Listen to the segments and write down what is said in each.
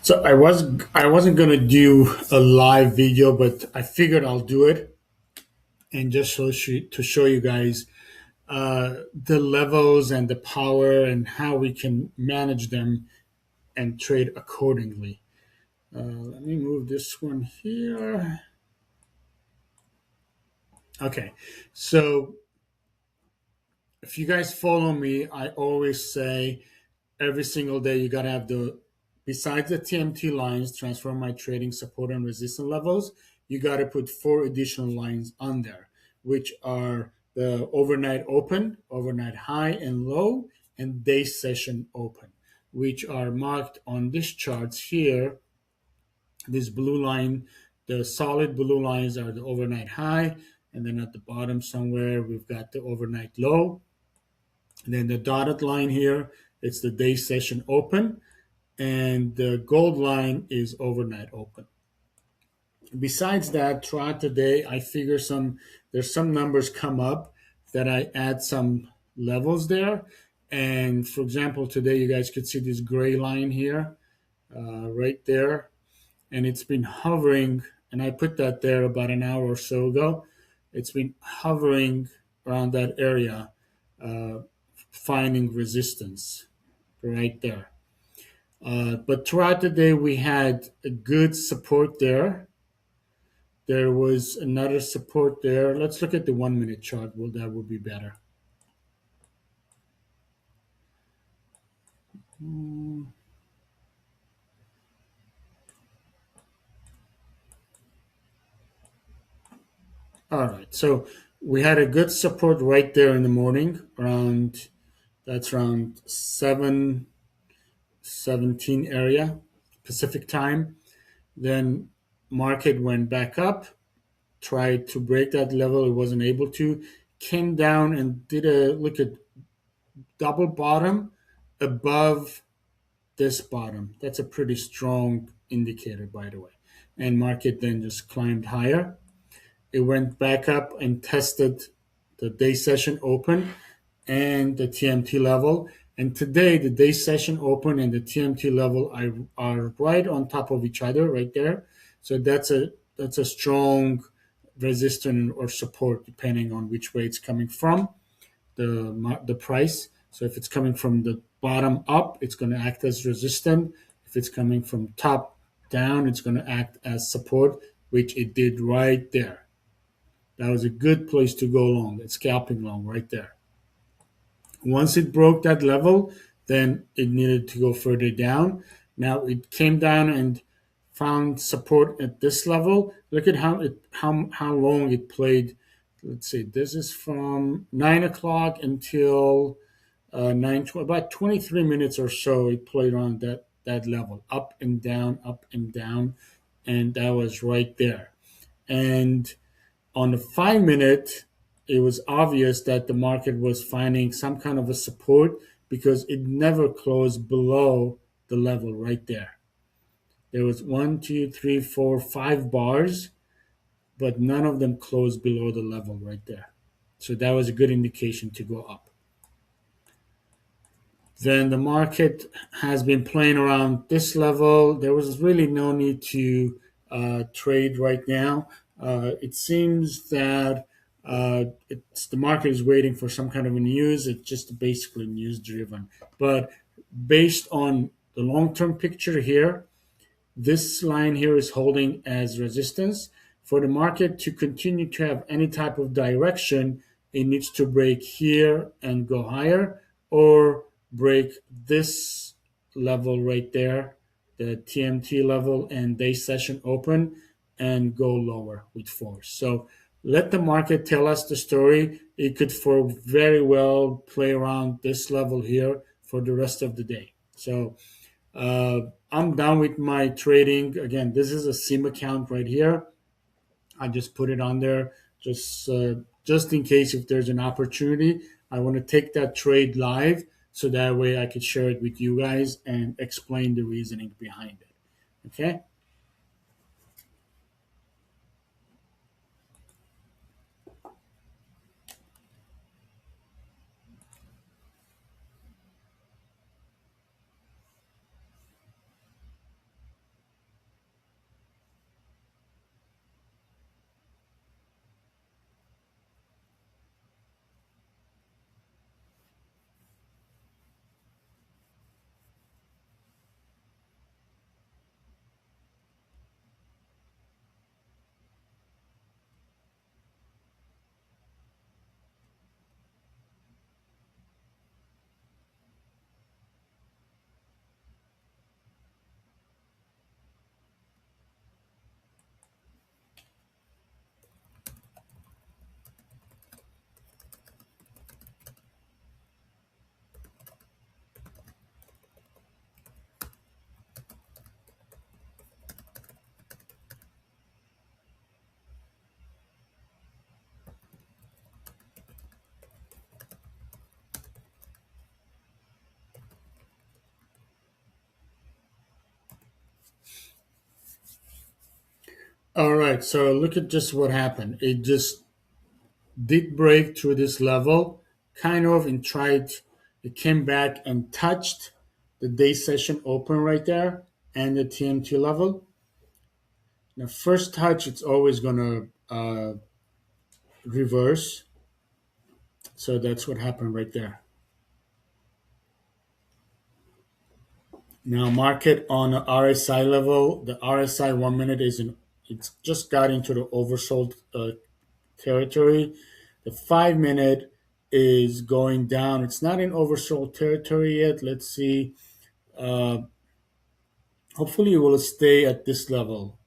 So I wasn't gonna do a live video, but I figured I'll do it and just to show you guys the levels and the power and how we can manage them and trade accordingly. Let me move this one here. Okay, so if you guys follow me, I always say every single day you got to have the besides the TMT lines, transform my trading support and resistance levels, you got to put four additional lines on there, which are the overnight open, overnight high and low, and day session open, which are marked on this charts here. This blue line, the solid blue lines are the overnight high, and then at the bottom somewhere we've got the overnight low. And then the dotted line here, it's the day session open, and the gold line is overnight open. Besides that, throughout the day, I figure there's some numbers come up that I add some levels there. And for example, today you guys could see this gray line here, right there, and it's been hovering. And I put that there about an hour or so ago. It's been hovering around that area, uh, finding resistance right there. But throughout the day, we had a good support there. There was another support there. Let's look at the 1 minute chart. Well, that would be better. Mm, All right. So we had a good support right there in the morning, around that's around 7:17 area Pacific time. Then market went back up, tried to break that level. It wasn't able to. Came down and did a look at double bottom above this bottom. That's a pretty strong indicator, by the way. And market then just climbed higher. It went back up and tested the day session open and the TMT level. And today, the day session open and the TMT level are right on top of each other, right there. So that's a strong resistance or support, depending on which way it's coming from the price. So if it's coming from the bottom up, it's going to act as resistance. If it's coming from top down, it's going to act as support, which it did right there. That was a good place to go long. It's scalping long right there. Once it broke that level, then it needed to go further down. Now it came down and found support at this level. Look at how long it played. Let's see. This is from 9 o'clock until about 23 minutes or so. It played on that level, up and down, and that was right there. And on the 5 minute, it was obvious that the market was finding some kind of a support because it never closed below the level right there. There was one, two, three, four, 5 bars, but none of them closed below the level right there. So that was a good indication to go up. Then the market has been playing around this level. There was really no need to trade right now. It seems that the market is waiting for some kind of a news. It's just basically news driven. But based on the long term picture here, this line here is holding as resistance. For the market to continue to have any type of direction, it needs to break here and go higher, or break this level right there, the TMT level and day session open, and go lower with force. So let the market tell us the story. It could for very well play around this level here for the rest of the day. So uh, I'm done with my trading. Again, this is a sim account right here. I just put it on there just in case if there's an opportunity. I want to take that trade live so that way I could share it with you guys and explain the reasoning behind it. Okay. All right, so look at just what happened. It just did break through this level, kind of, and tried. It came back and touched the day session open right there and the TMT level. Now, first touch, it's always gonna reverse. So that's what happened right there. Now, market on the RSI level. The RSI 1 minute is in. It's just got into the oversold territory. The 5 minute is going down. It's not in oversold territory yet. Let's see. Uh, Hopefully, it will stay at this level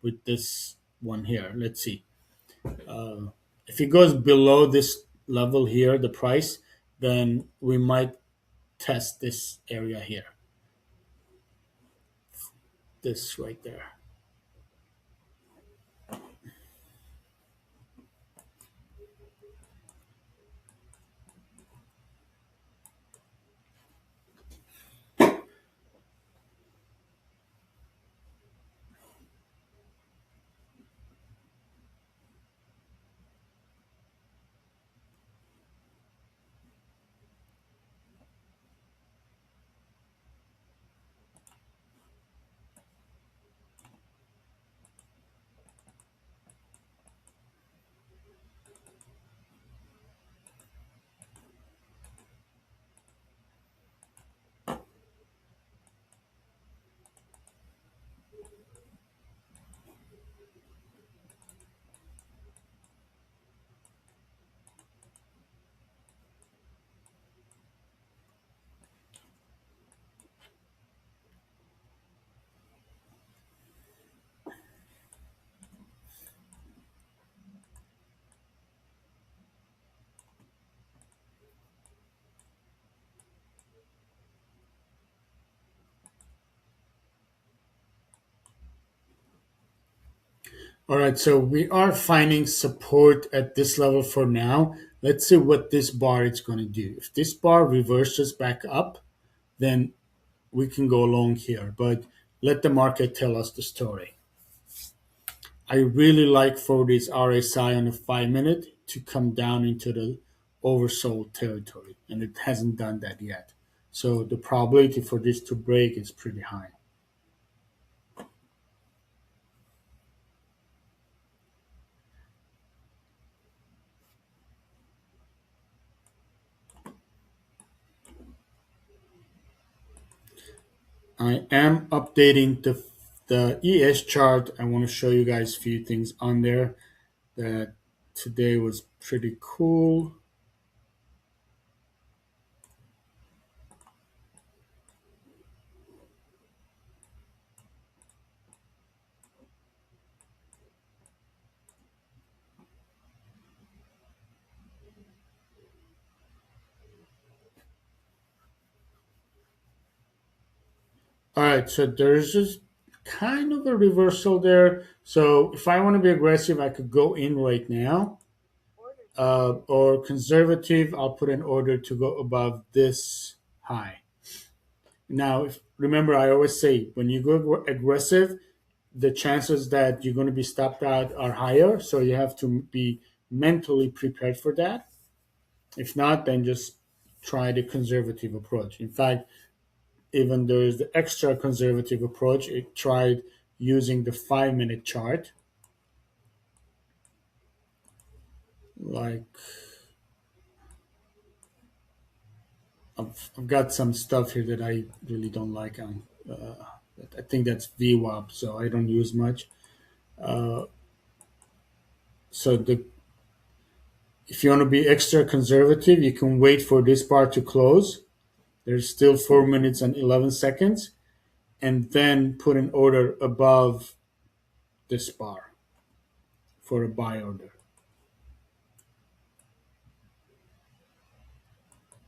with this one here. Let's see. Uh, if it goes below this level here, the price, then we might test this area here. This right there. All right, so we are finding support at this level for now. Let's see what this bar is going to do. If this bar reverses back up, then we can go long here, but let the market tell us the story. I really like for this RSI on a 5 minute to come down into the oversold territory, and it hasn't done that yet. So the probability for this to break is pretty high. I am updating the ES chart. I want to show you guys a few things on there that today was pretty cool. All right, so there's just kind of a reversal there. So if I want to be aggressive, I could go in right now. Or conservative, I'll put an order to go above this high. Now, remember, I always say when you go aggressive, the chances that you're going to be stopped out are higher. So you have to be mentally prepared for that. If not, then just try the conservative approach. In fact, even there's the extra conservative approach. It tried using the 5 minute chart. Like I've got some stuff here that I really don't like. I think that's VWAP, so I don't use much. Uh, so if you want to be extra conservative, you can wait for this bar to close. There's still 4 minutes and 11 seconds, and then put an order above this bar for a buy order.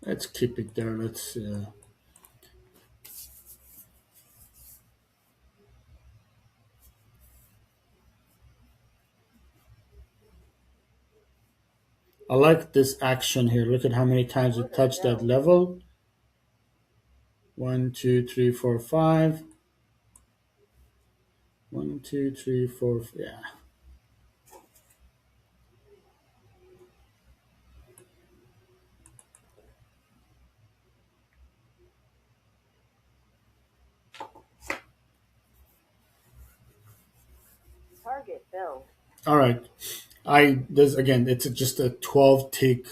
Let's keep it there. Let's. I like this action here. Look at how many times it touched that level. One, two, three, four, five. One, two, three, four. Yeah. All right. I There's again. It's just a 12 tick.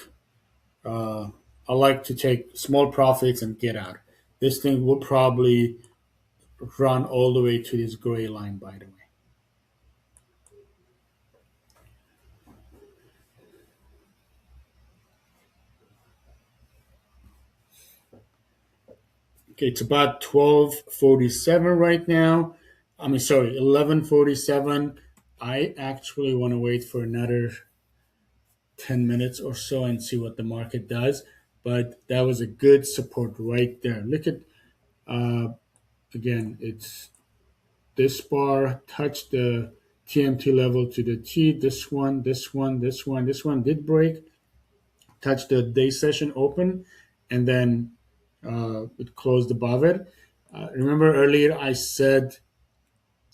Uh, I like to take small profits and get out. This thing will probably run all the way to this gray line. By the way. Okay, it's about 12:47 right now. I mean, sorry, 11:47. I actually want to wait for another 10 minutes or so and see what the market does. But that was a good support right there. Look at, uh, again, it's this bar touched the TMT level to the T. This one, this one, this one, this one did break, touched the day session open, and then it closed above it. Remember earlier I said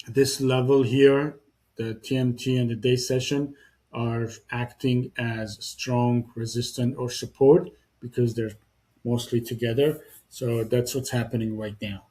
this level here, the TMT and the day session, are acting as strong resistance or support because they're mostly together. So that's what's happening right now.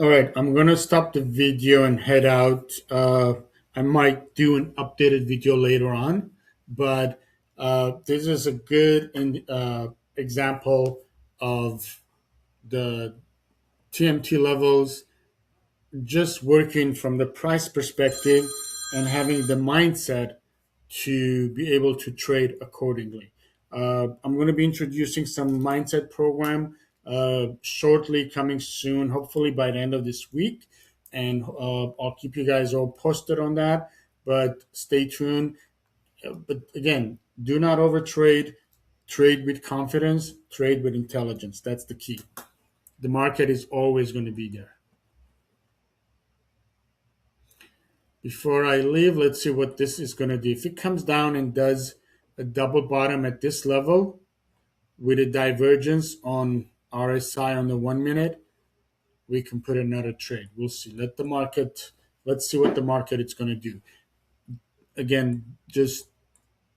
All right, I'm gonna stop the video and head out. I might do an updated video later on, but this is a good example of the TMT levels just working from the price perspective and having the mindset to be able to trade accordingly. I'm going to be introducing some mindset program shortly, coming soon, hopefully by the end of this week, and I'll keep you guys all posted on that. But stay tuned. But again, do not overtrade. Trade with confidence. Trade with intelligence. That's the key. The market is always going to be there. Before I leave, let's see what this is going to do. If it comes down and does a double bottom at this level with a divergence on RSI on the 1 minute, we can put another trade. We'll see. Let's see what the market is going to do. Again, just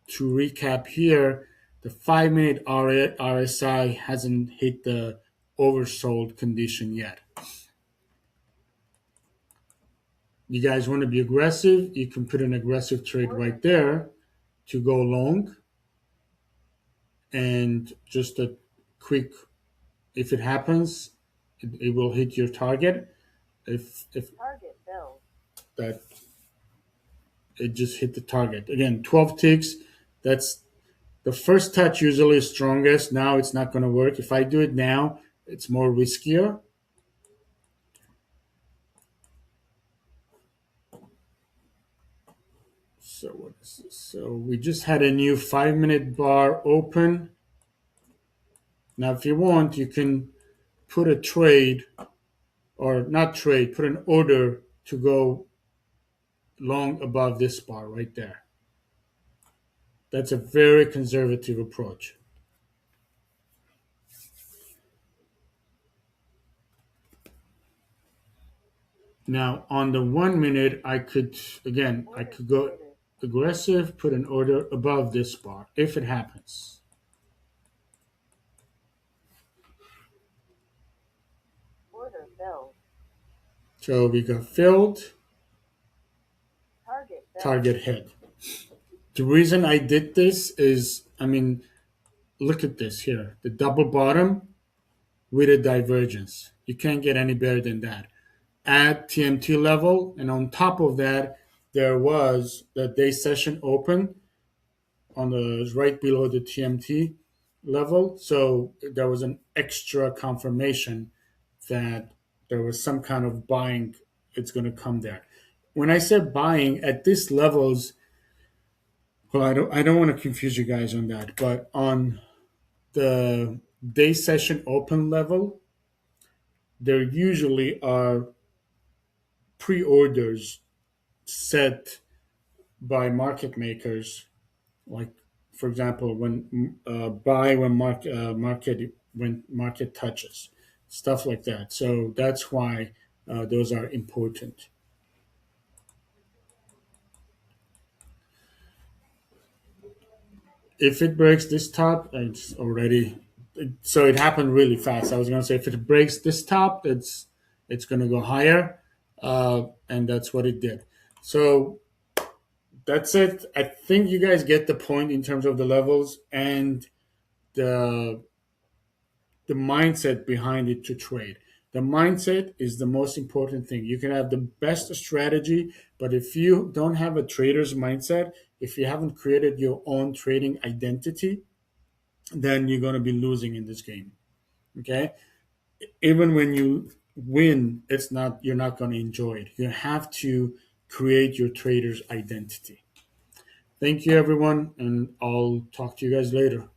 to recap here, the 5 minute RSI hasn't hit the oversold condition yet. You guys want to be aggressive, you can put an aggressive trade right there to go long. And just a quick, if it happens, it will hit your target. If that it just hit the target again, 12 ticks. That's the first touch usually is strongest. Now it's not going to work. If I do it now, it's more riskier. So what is this? So we just had a new 5 minute bar open. Now, if you want, you can put a trade or not trade, put an order to go long above this bar right there. That's a very conservative approach. Now, on the 1 minute, I could go aggressive, put an order above this bar if it happens. So we got filled, target hit. The reason I did this is, I mean, look at this here, the double bottom with a divergence. You can't get any better than that. At TMT level, and on top of that, there was the day session open on the right below the TMT level. So there was an extra confirmation that there was some kind of buying. It's going to come there. When I said buying at these levels, well, I don't want to confuse you guys on that, but on the day session open level, there usually are pre-orders set by market makers, like for example, when buy when market touches, stuff like that. So that's why those are important. If it breaks this top, it's already so it happened really fast. I was gonna say if it breaks this top, it's gonna go higher, and that's what it did. So that's it. I think you guys get the point in terms of the levels and the the mindset behind it to trade. The mindset is the most important thing. You can have the best strategy, but if you don't have a trader's mindset, if you haven't created your own trading identity, then you're going to be losing in this game. Okay? Even when you win, it's not you're not going to enjoy it. You have to create your trader's identity. Thank you everyone, and I'll talk to you guys later.